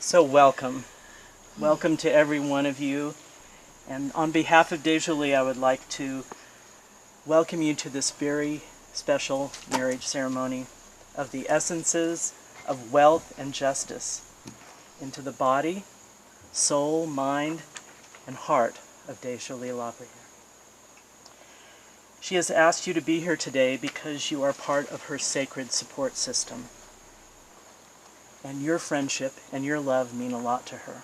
So welcome. Welcome to every one of you. And on behalf of deJoly, I would like to welcome you to this very special marriage ceremony of the essences of wealth and justice into the body, soul, mind, and heart of deJoly Labriere. She has asked you to be here today because you are part of her sacred support system. And your friendship and your love mean a lot to her.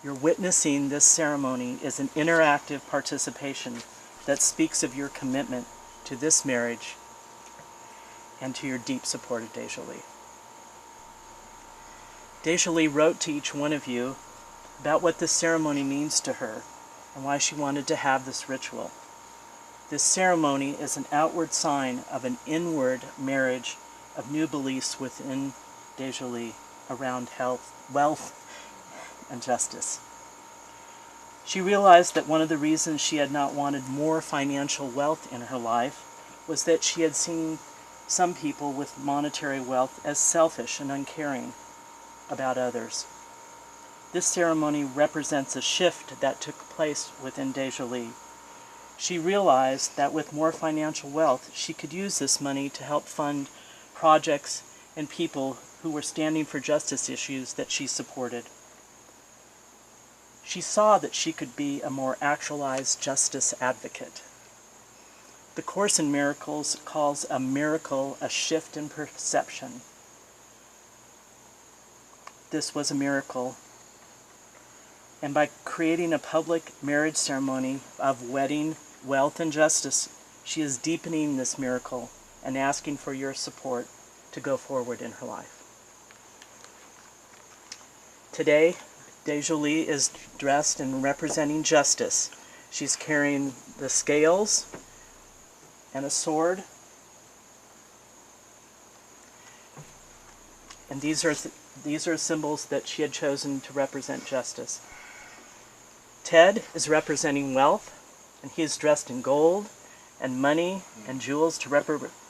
Your witnessing this ceremony is an interactive participation that speaks of your commitment to this marriage and to your deep support of deJoly. deJoly wrote to each one of you about what this ceremony means to her and why she wanted to have this ritual. This ceremony is an outward sign of an inward marriage of new beliefs within deJoly around health, wealth, and justice. She realized that one of the reasons she had not wanted more financial wealth in her life was that she had seen some people with monetary wealth as selfish and uncaring about others. This ceremony represents a shift that took place within deJoly. She realized that with more financial wealth, she could use this money to help fund projects and people who were standing for justice issues that she supported. She saw that she could be a more actualized justice advocate. The Course in Miracles calls a miracle a shift in perception. This was a miracle. And by creating a public marriage ceremony of wedding, wealth, and justice, she is deepening this miracle and asking for your support to go forward in her life. Today, deJoly is dressed in representing justice. She's carrying the scales and a sword. And these are symbols that she had chosen to represent justice. Ted is representing wealth, and he is dressed in gold and money and jewels to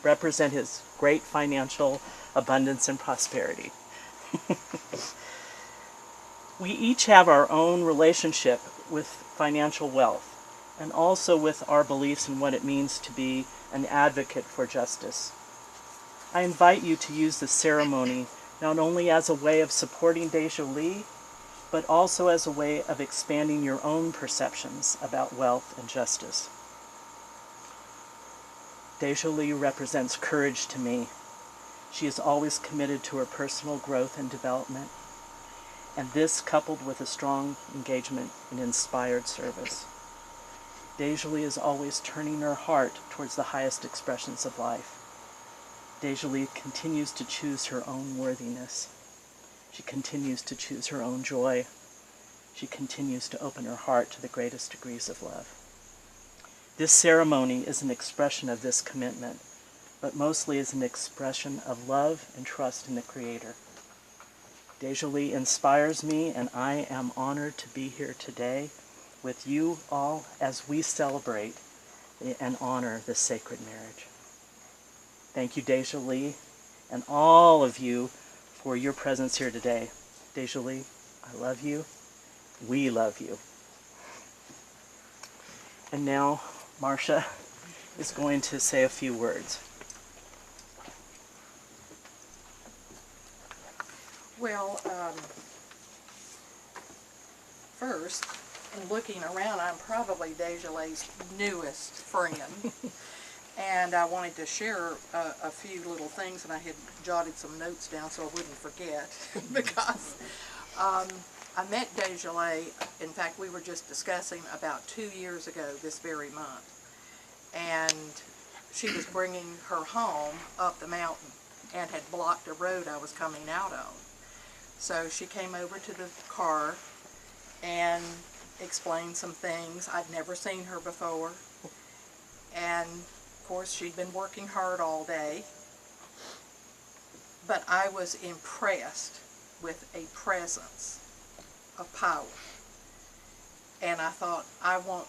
represent his great financial abundance and prosperity. We each have our own relationship with financial wealth, and also with our beliefs in what it means to be an advocate for justice. I invite you to use the ceremony not only as a way of supporting deJoly, but also as a way of expanding your own perceptions about wealth and justice. deJoly represents courage to me. She is always committed to her personal growth and development, and this coupled with a strong engagement in inspired service. deJoly is always turning her heart towards the highest expressions of life. deJoly continues to choose her own worthiness. She continues to choose her own joy. She continues to open her heart to the greatest degrees of love. This ceremony is an expression of this commitment, but mostly is an expression of love and trust in the Creator. deJoly inspires me, and I am honored to be here today with you all as we celebrate and honor this sacred marriage. Thank you, deJoly, and all of you for your presence here today. deJoly, I love you. We love you. And now, Marcia is going to say a few words. Well, first, in looking around, I'm probably deJoly's newest friend. And I wanted to share a few little things, and I had jotted some notes down so I wouldn't forget. Because I met deJoly, in fact, we were just discussing about 2 years ago this very month. And she was bringing her home up the mountain and had blocked a road I was coming out on. So she came over to the car and explained some things. I'd never seen her before. And of course she'd been working hard all day. But I was impressed with a presence of power. And I thought, I want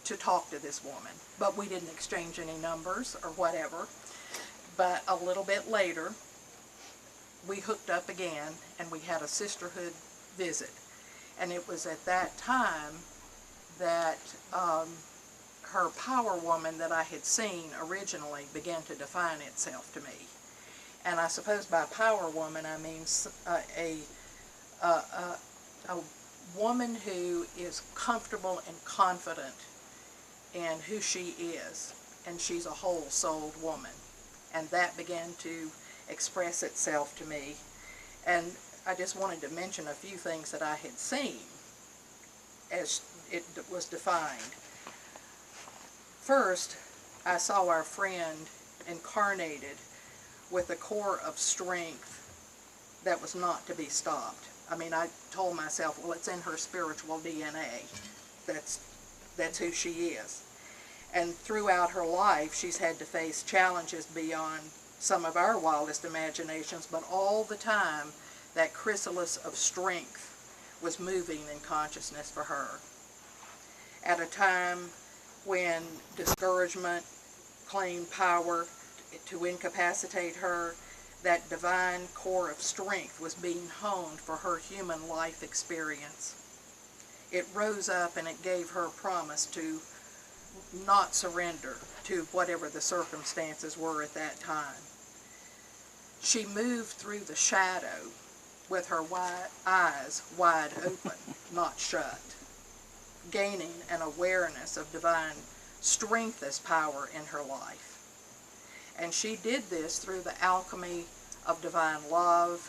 to talk to this woman. But we didn't exchange any numbers or whatever. But a little bit later, we hooked up again, and we had a sisterhood visit. And it was at that time that her power woman that I had seen originally began to define itself to me. And I suppose by power woman I mean a woman who is comfortable and confident in who she is, and she's a whole-souled woman. And that began to express itself to me. And I just wanted to mention a few things that I had seen as it was defined. First, I saw our friend incarnated with a core of strength that was not to be stopped. I mean, I told myself, well, it's in her spiritual DNA. That's who she is. And throughout her life, she's had to face challenges beyond some of our wildest imaginations, but all the time, that chrysalis of strength was moving in consciousness for her. At a time when discouragement claimed power to incapacitate her, that divine core of strength was being honed for her human life experience. It rose up and it gave her promise to not surrender to whatever the circumstances were at that time. She moved through the shadow with her eyes wide open, not shut, gaining an awareness of divine strength as power in her life. And she did this through the alchemy of divine love,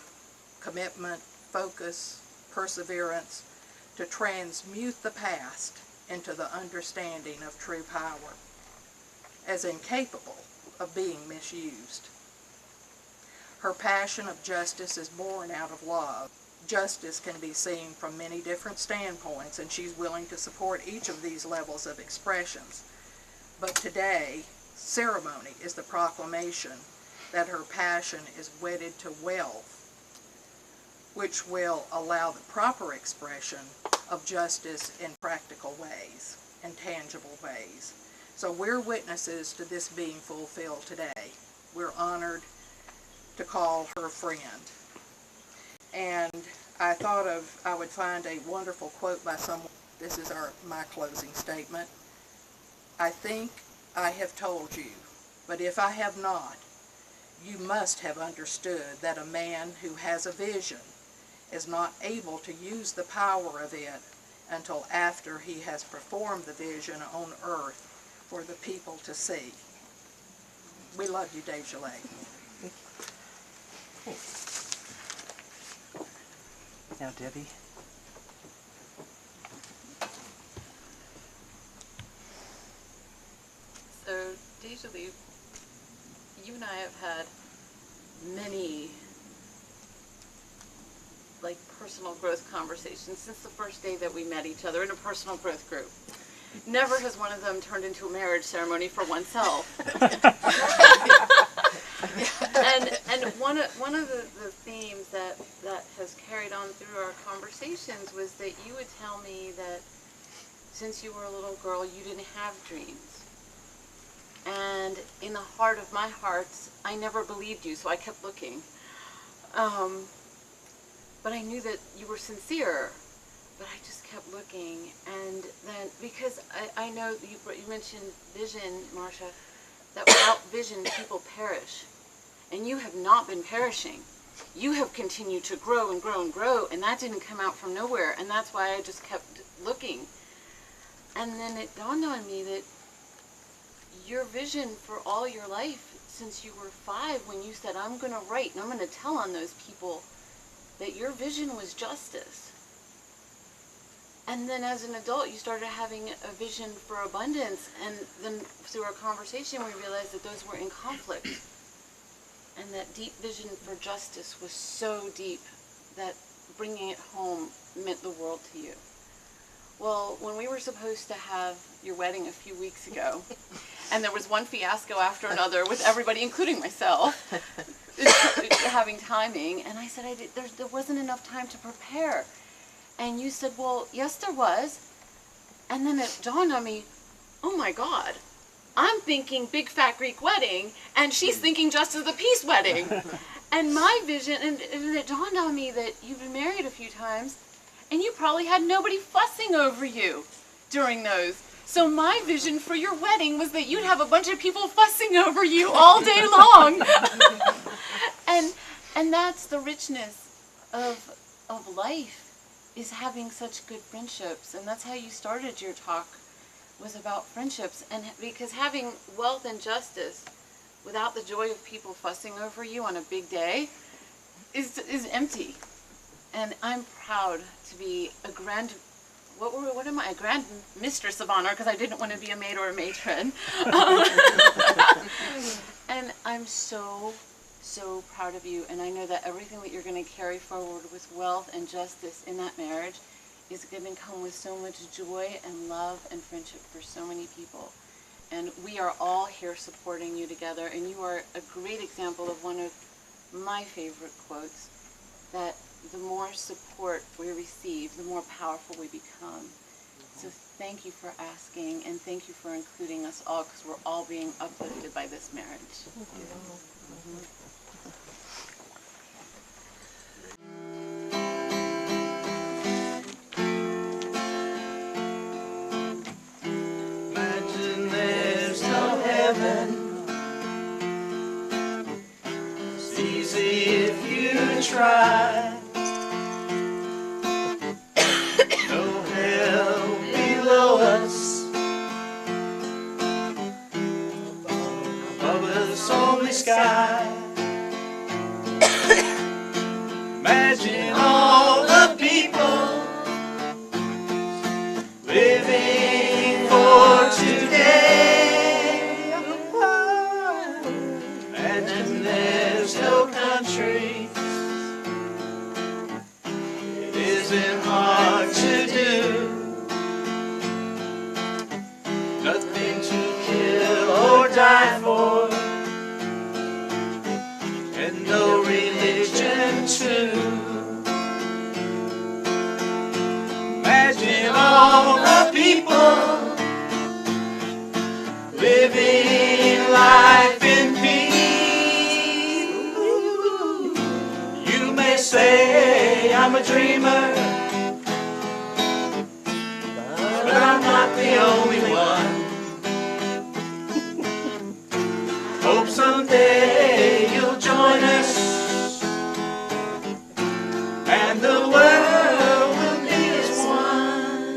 commitment, focus, perseverance, to transmute the past into the understanding of true power, as incapable of being misused. Her passion of justice is born out of love. Justice can be seen from many different standpoints, and she's willing to support each of these levels of expressions. But today, ceremony is the proclamation that her passion is wedded to wealth, which will allow the proper expression of justice in practical ways and tangible ways. So we're witnesses to this being fulfilled today. We're honored to call her friend. And I thought I would find a wonderful quote by someone. This is my closing statement. I think I have told you, but if I have not, you must have understood that a man who has a vision is not able to use the power of it until after he has performed the vision on earth for the people to see. We love you, deJoly. Now, Debbie. So, deJoly, you and I have had many personal growth conversations since the first day that we met each other in a personal growth group. Never has one of them turned into a marriage ceremony for oneself. And one of the themes that has carried on through our conversations was that you would tell me that since you were a little girl, you didn't have dreams. And in the heart of my hearts, I never believed you, so I kept looking. But I knew that you were sincere, but I just kept looking. And then, because I know you mentioned vision, Marcia, that without vision, people perish. And you have not been perishing. You have continued to grow and grow and grow, and that didn't come out from nowhere. And that's why I just kept looking. And then it dawned on me that your vision for all your life, since you were 5, when you said, I'm going to write and I'm going to tell on those people, that your vision was justice. And then as an adult, you started having a vision for abundance, and then through our conversation, we realized that those were in conflict. And that deep vision for justice was so deep that bringing it home meant the world to you. Well, when we were supposed to have your wedding a few weeks ago, and there was one fiasco after another with everybody, including myself, having timing, and I said, there wasn't enough time to prepare. And you said, well, yes, there was. And then it dawned on me, oh my God, I'm thinking big fat Greek wedding, and she's thinking Justice of the Peace wedding. And my vision, and it dawned on me that you've been married a few times, and you probably had nobody fussing over you during those. So my vision for your wedding was that you'd have a bunch of people fussing over you all day long. and that's the richness of life, is having such good friendships. And that's how you started your talk, was about friendships. And because having wealth and justice without the joy of people fussing over you on a big day is empty. And I'm proud to be a what am I? A grand mistress of honor, because I didn't want to be a maid or a matron. And I'm so proud of you, and I know that everything that you're going to carry forward with wealth and justice in that marriage is going to come with so much joy and love and friendship for so many people. And we are all here supporting you together, and you are a great example of one of my favorite quotes, that the more support we receive, the more powerful we become. So thank you for asking, and thank you for including us all, because we're all being uplifted by this marriage. Imagine there's no heaven. It's easy if you try. No hell below us. Above us only sky. Imagine all the people living for today. Imagine there's no countries. It isn't hard to do. Nothing to kill or die for, and no religion too. Imagine all the people living life in peace. You may say I'm a dreamer, but I'm not the only one. Hope someday you'll join us, and the world will be as one.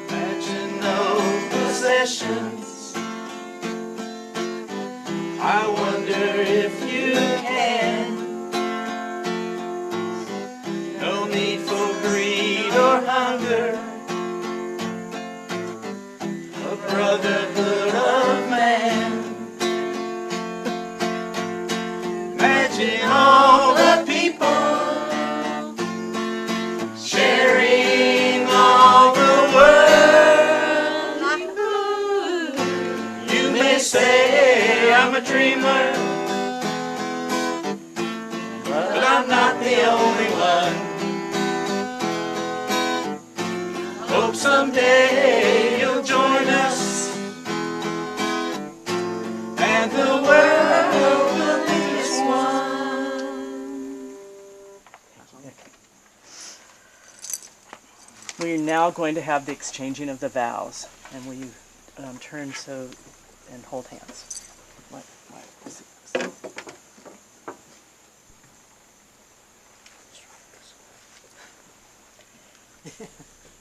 Imagine no possessions. I wonder if you can. No need for greed or hunger. A brotherhood of man. Imagine all the people sharing all the world. You may say I'm a dreamer, but I'm not the only one. Hope someday you'll join us, and the world will be as one. We're now going to have the exchanging of the vows, and will you turn so and hold hands.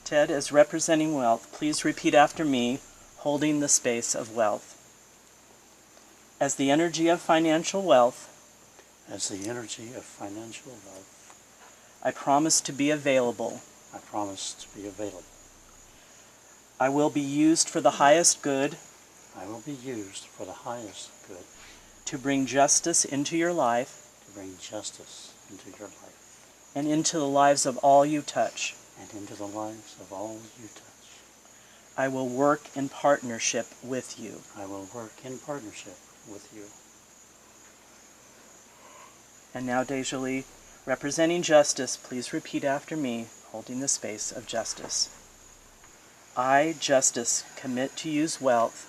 Ted, as representing wealth, please repeat after me, holding the space of wealth. As the energy of financial wealth, as the energy of financial wealth, I promise to be available. I promise to be available. I will be used for the highest good. I will be used for the highest good. To bring justice into your life. To bring justice into your life. And into the lives of all you touch. And into the lives of all you touch. I will work in partnership with you. I will work in partnership with you. And now, deJoly, representing justice, please repeat after me, holding the space of justice. I, Justice, commit to use wealth.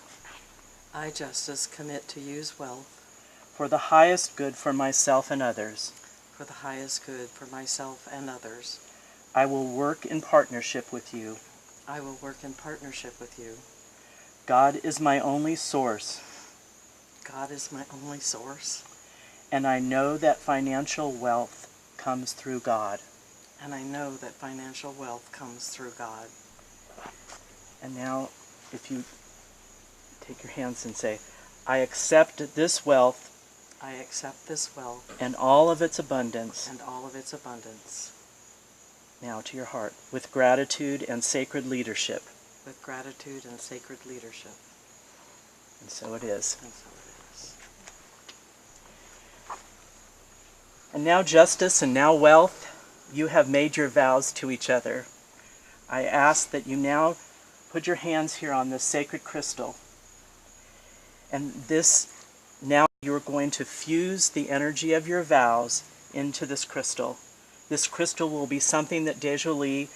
I, Justice, commit to use wealth for the highest good for myself and others. for the highest good for myself and others. I will work in partnership with you. I will work in partnership with you. God is my only source, God is my only source, and I know that financial wealth comes through God. and I know that financial wealth comes through God. And now, if you take your hands and say, I accept this wealth I accept this wealth and all of its abundance, and all of its abundance, now to your heart, with gratitude and sacred leadership. with gratitude and sacred leadership. And so it is. And so it is. And now, justice and now wealth, you have made your vows to each other. I ask that you now put your hands here on this sacred crystal. And this, now you're going to fuse the energy of your vows into this crystal. This crystal will be something that deJoly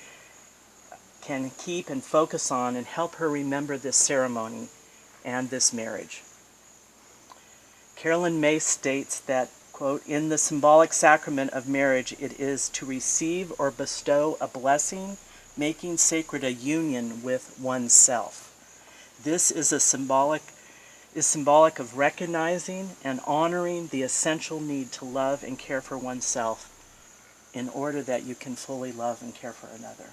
can keep and focus on and help her remember this ceremony and this marriage. Carolyn May states that, quote, in the symbolic sacrament of marriage, it is to receive or bestow a blessing, making sacred a union with oneself. This is symbolic of recognizing and honoring the essential need to love and care for oneself in order that you can fully love and care for another.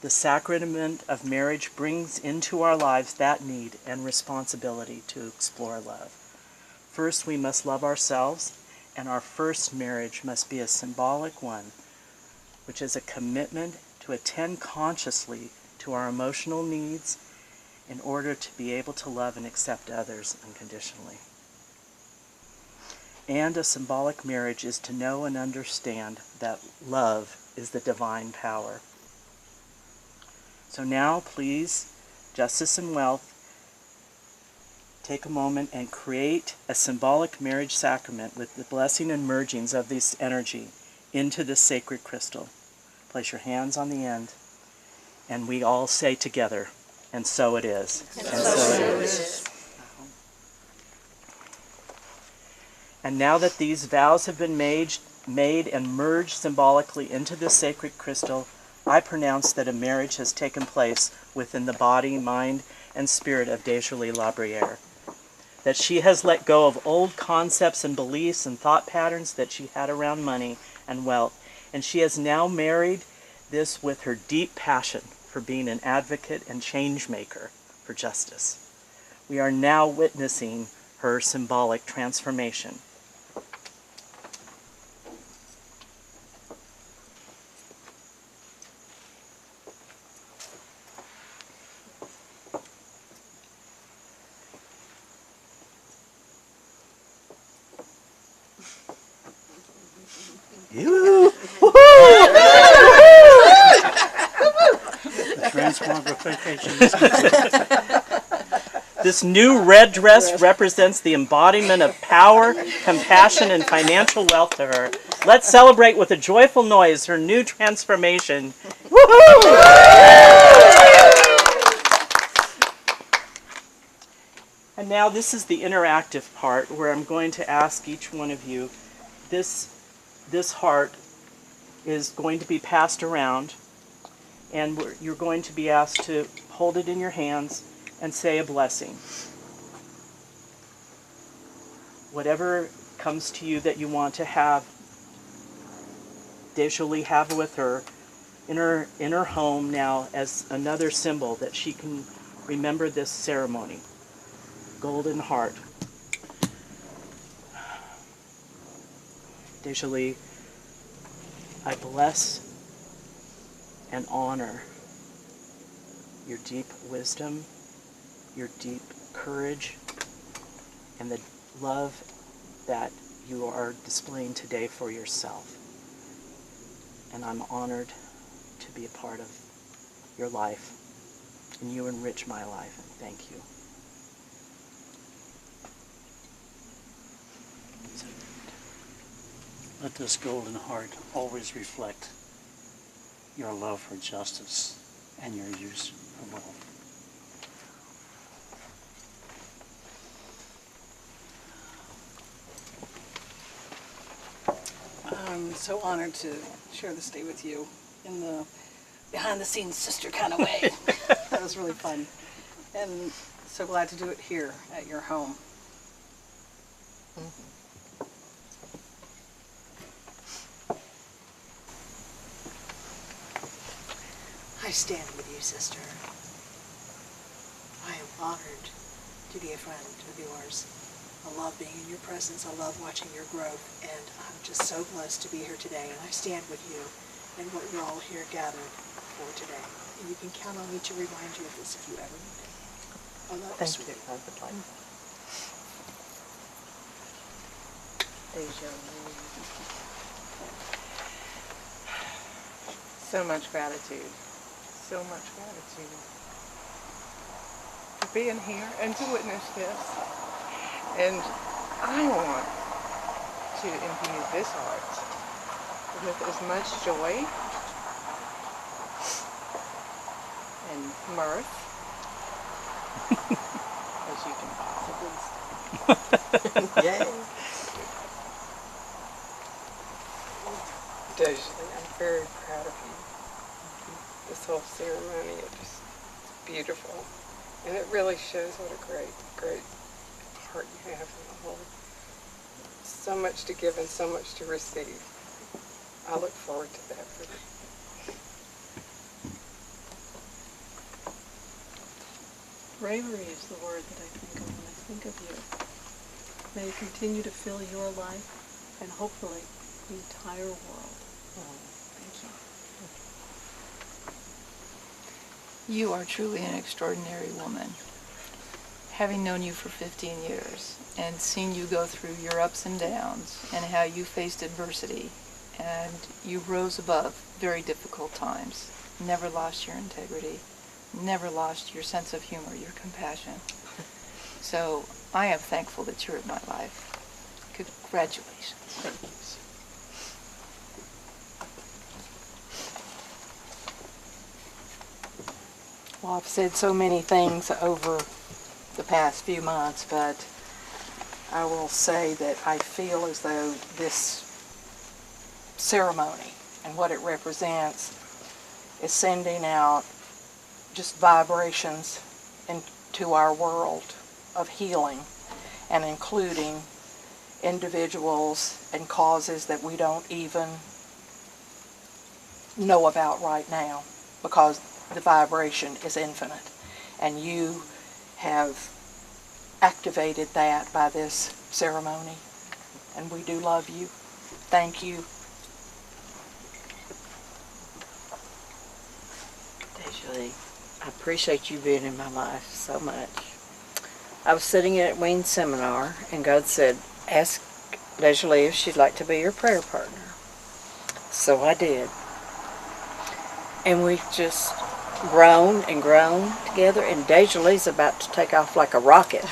The sacrament of marriage brings into our lives that need and responsibility to explore love. First, we must love ourselves, and our first marriage must be a symbolic one, which is a commitment to attend consciously to our emotional needs in order to be able to love and accept others unconditionally. And a symbolic marriage is to know and understand that love is the divine power. So now, please, Justice and Wealth, take a moment and create a symbolic marriage sacrament with the blessing and mergings of this energy into this sacred crystal. Place your hands on the end, and we all say together, and so it is. And so it is. And now that these vows have been made and merged symbolically into this sacred crystal, I pronounce that a marriage has taken place within the body, mind, and spirit of deJoly Labriere. That she has let go of old concepts and beliefs and thought patterns that she had around money and wealth, and she has now married this with her deep passion for being an advocate and change maker for justice. We are now witnessing her symbolic transformation. The transmogrification is This new red dress represents the embodiment of power, compassion, and financial wealth to her. Let's celebrate with a joyful noise her new transformation. Woohoo! And now this is the interactive part where I'm going to ask each one of you, this heart is going to be passed around, and you're going to be asked to hold it in your hands and say a blessing. Whatever comes to you that you want to have deJoly have with her in her home now as another symbol that she can remember this ceremony. Golden heart. deJoly, I bless and honor your deep wisdom, your deep courage, and the love that you are displaying today for yourself. And I'm honored to be a part of your life, and you enrich my life, and thank you. Let this golden heart always reflect your love for justice and your use of wealth. I'm so honored to share this day with you in the behind-the-scenes sister kind of way. That was really fun. And so glad to do it here at your home. I stand with you, sister. I am honored to be a friend of yours. I love being in your presence. I love watching your growth, and I'm just so blessed to be here today. And I stand with you in what you're all here gathered for today. And you can count on me to remind you of this if you ever need it. I love you, sweetie. I would like. So much gratitude. So much gratitude for being here and to witness this. And I want to imbue this art with as much joy and mirth as you can possibly. Yay. deJoly, I'm very proud of you. This whole ceremony, it's beautiful. And it really shows what a great, great heart you have in the whole. So much to give and so much to receive. I look forward to that for you. Bravery is the word that I think of when I think of you. May it continue to fill your life and hopefully the entire world. Thank you. You are truly an extraordinary woman. Having known you for 15 years and seen you go through your ups and downs and how you faced adversity and you rose above very difficult times, never lost your integrity, never lost your sense of humor, your compassion. So I am thankful that you're in my life. Congratulations. Thank you. Well, I've said so many things over the past few months, but I will say that I feel as though this ceremony and what it represents is sending out just vibrations into our world of healing and including individuals and causes that we don't even know about right now because the vibration is infinite, and you have activated that by this ceremony, and we do love you. Thank you. deJoly, I appreciate you being in my life so much. I was sitting at Wayne's seminar, and God said, ask deJoly if she'd like to be your prayer partner. So I did. And we just grown and grown together, and deJoly's about to take off like a rocket.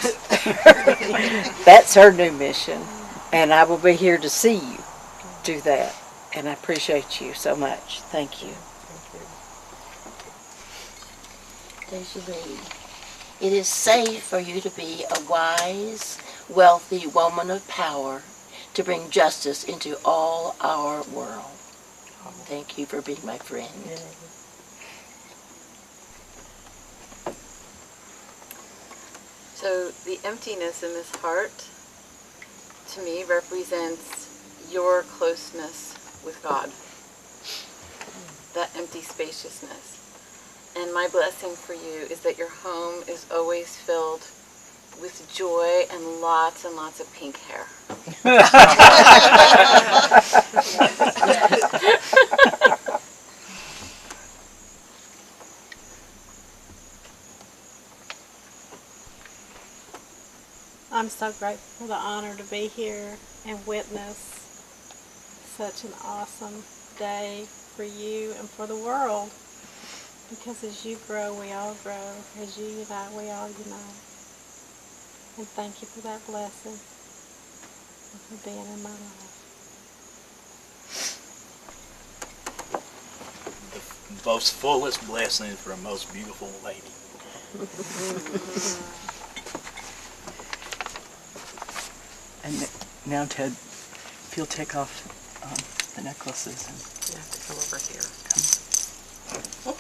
That's her new mission, and I will be here to see you do that. And I appreciate you so much. Thank you. deJoly, it is safe for you to be a wise, wealthy woman of power to bring justice into all our world. Thank you for being my friend. So the emptiness in this heart, to me, represents your closeness with God. That empty spaciousness. And my blessing for you is that your home is always filled with joy and lots of pink hair. I'm so grateful for the honor to be here and witness such an awesome day for you and for the world. Because as you grow, we all grow. As you unite, we all unite. And thank you for that blessing and for being in my life. The most fullest blessing for a most beautiful lady. And now, Ted, if you'll take off the necklaces and You have to come over here. come.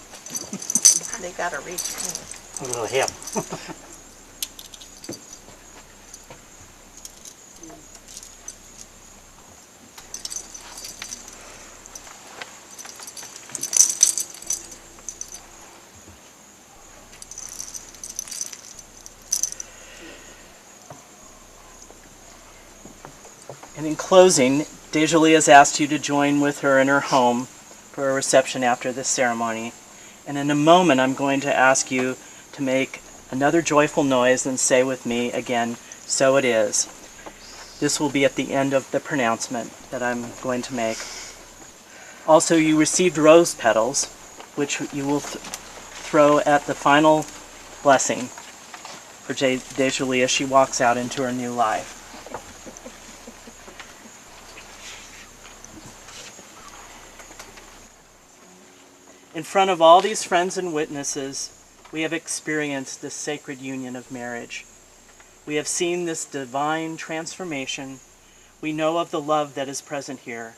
They gotta reach me. A little hip. And in closing, deJoly has asked you to join with her in her home for a reception after this ceremony. And in a moment, I'm going to ask you to make another joyful noise and say with me again, "So it is." This will be at the end of the pronouncement that I'm going to make. Also, you received rose petals, which you will throw at the final blessing for deJoly as she walks out into her new life. In front of all these friends and witnesses, we have experienced this sacred union of marriage. We have seen this divine transformation. We know of the love that is present here.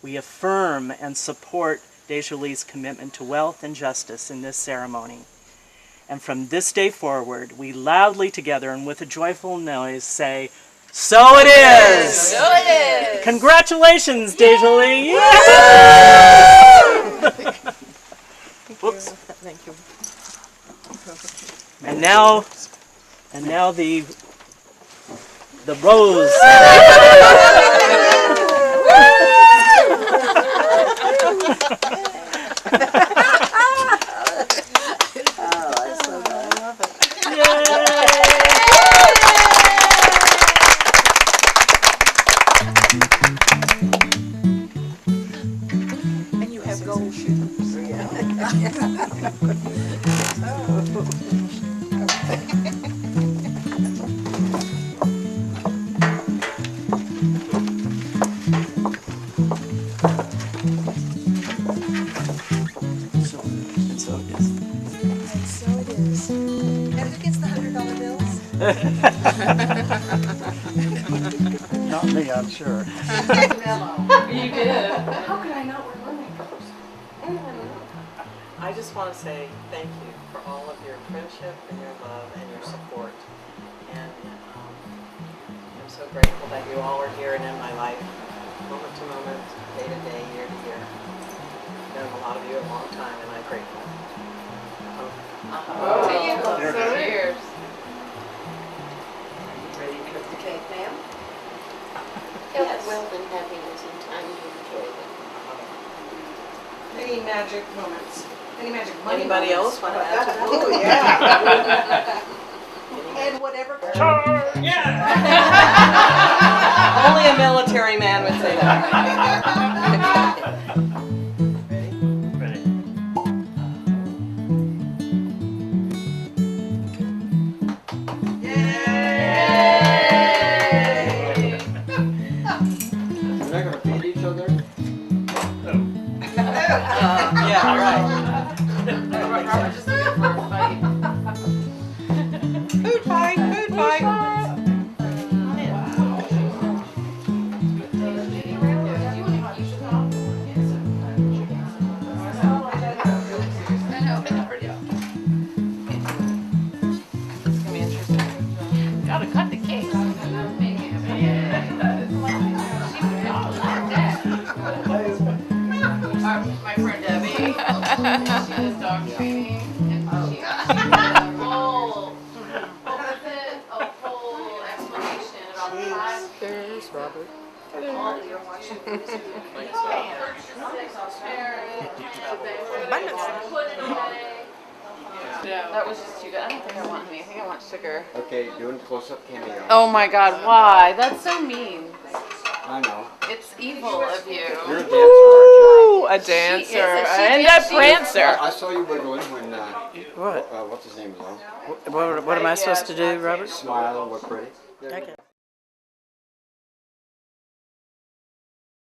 We affirm and support deJoly's commitment to wealth and justice in this ceremony. And from this day forward, we loudly together and with a joyful noise say, "So it is!" So it is! Congratulations, deJoly! Whoops. Thank you. And now the rose. And you have gold shoes. So it is. So it is. And who gets the $100 bills? Not me, I'm sure. You did. How could I not remember those? I just want to say thank you for all of your friendship and your love and your support. And I'm so grateful that you all are here and in my life, moment to moment, day to day, year to year. I've known a lot of you a long time, and I'm grateful. Oh, cheers. Ready to cut the cake, ma'am? Health, wealth, and happiness in time you enjoy them. Any magic moments? Any magic money Anybody moments? else want to add to that? Oh, yeah. And whatever. Only a military man would say that. Ready? We're not gonna feed each other? Yeah, right. Robert just looking for a fight. Food fight, food fight. Gotta cut the cake. My friend Debbie, she does dog training, and she did a whole explanation about the five. There's Robert. All you're watching. That was just too good. I don't think I want any. I think I want sugar. Okay, doing close-up cameo. Oh my God! Why? That's so mean. I know. It's evil of you. You're a dancer, aren't you? Ooh, a dancer She and is. a prancer. I saw you wiggling when, What? what's his name was on? What am I supposed to do, Robert? Smile and look pretty. Okay.